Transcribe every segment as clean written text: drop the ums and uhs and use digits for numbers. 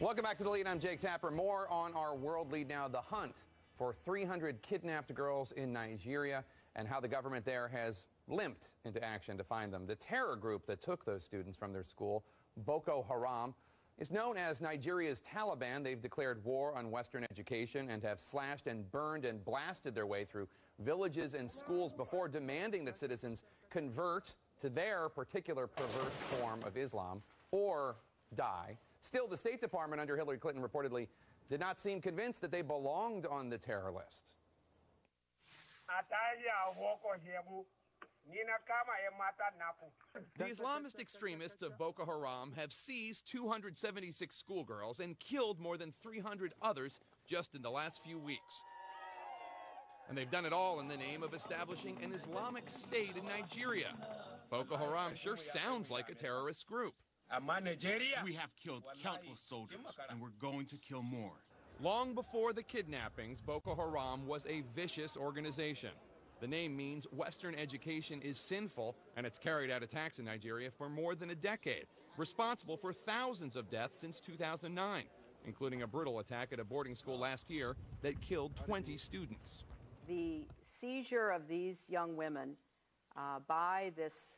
Welcome back to The Lead. I'm Jake Tapper. More on our world lead now. The hunt for 300 kidnapped girls in Nigeria and how the government there has limped into action to find them. The terror group that took those students from their school, Boko Haram, is known as Nigeria's Taliban. They've declared war on Western education and have slashed and burned and blasted their way through villages and schools before demanding that citizens convert to their particular perverse form of Islam or die. Still, the State Department under Hillary Clinton reportedly did not seem convinced that they belonged on the terror list. The Islamist extremists of Boko Haram have seized 276 schoolgirls and killed more than 300 others just in the last few weeks. And they've done it all in the name of establishing an Islamic state in Nigeria. Boko Haram sure sounds like a terrorist group. We have killed countless soldiers, and we're going to kill more. Long before the kidnappings, Boko Haram was a vicious organization. The name means Western education is sinful, and it's carried out attacks in Nigeria for more than a decade, responsible for thousands of deaths since 2009, including a brutal attack at a boarding school last year that killed 20 students. The seizure of these young women by this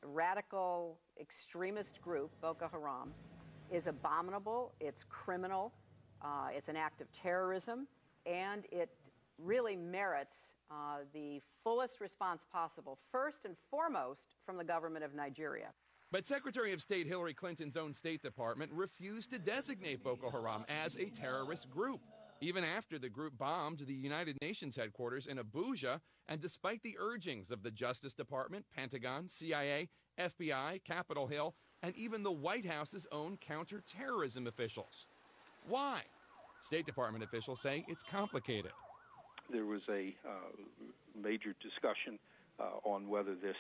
radical extremist group, Boko Haram, is abominable, it's criminal, it's an act of terrorism, and it really merits the fullest response possible, first and foremost from the government of Nigeria. But Secretary of State Hillary Clinton's own State Department refused to designate Boko Haram as a terrorist group, even after the group bombed the United Nations headquarters in Abuja, and despite the urgings of the Justice Department, Pentagon, CIA, FBI, Capitol Hill, and even the White House's own counterterrorism officials. Why? State Department officials say it's complicated. There was a major discussion on whether this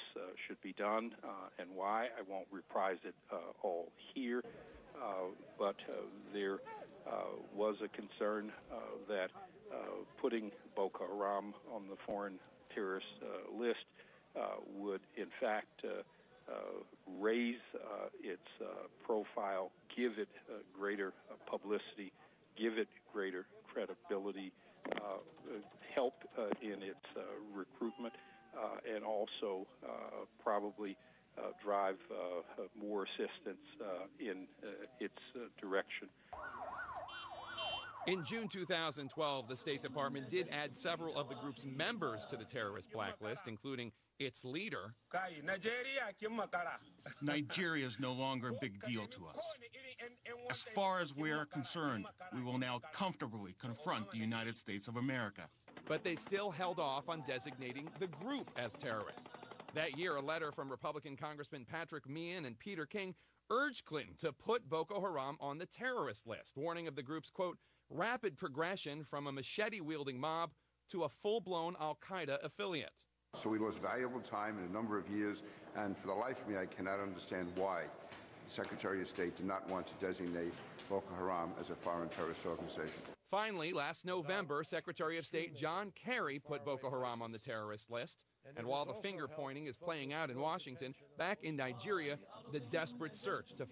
should be done and why. I won't reprise it all here, but there was a concern that putting Boko Haram on the foreign terrorist list would, in fact, raise its profile, give it greater publicity, give it greater credibility, help in its recruitment, and also probably drive more assistance in its direction. In June 2012, the State Department did add several of the group's members to the terrorist blacklist, including its leader. Nigeria is no longer a big deal to us. As far as we are concerned, we will now comfortably confront the United States of America. But they still held off on designating the group as terrorist. That year, a letter from Republican Congressman Patrick Meehan and Peter King urged Clinton to put Boko Haram on the terrorist list, warning of the group's, quote, rapid progression from a machete-wielding mob to a full-blown al-Qaeda affiliate. So we lost valuable time in a number of years, and for the life of me, I cannot understand why the Secretary of State did not want to designate Boko Haram as a foreign terrorist organization. Finally, last November, Secretary of State John Kerry put Boko Haram on the terrorist list. And while the finger-pointing is playing out in Washington, back in Nigeria, the desperate search to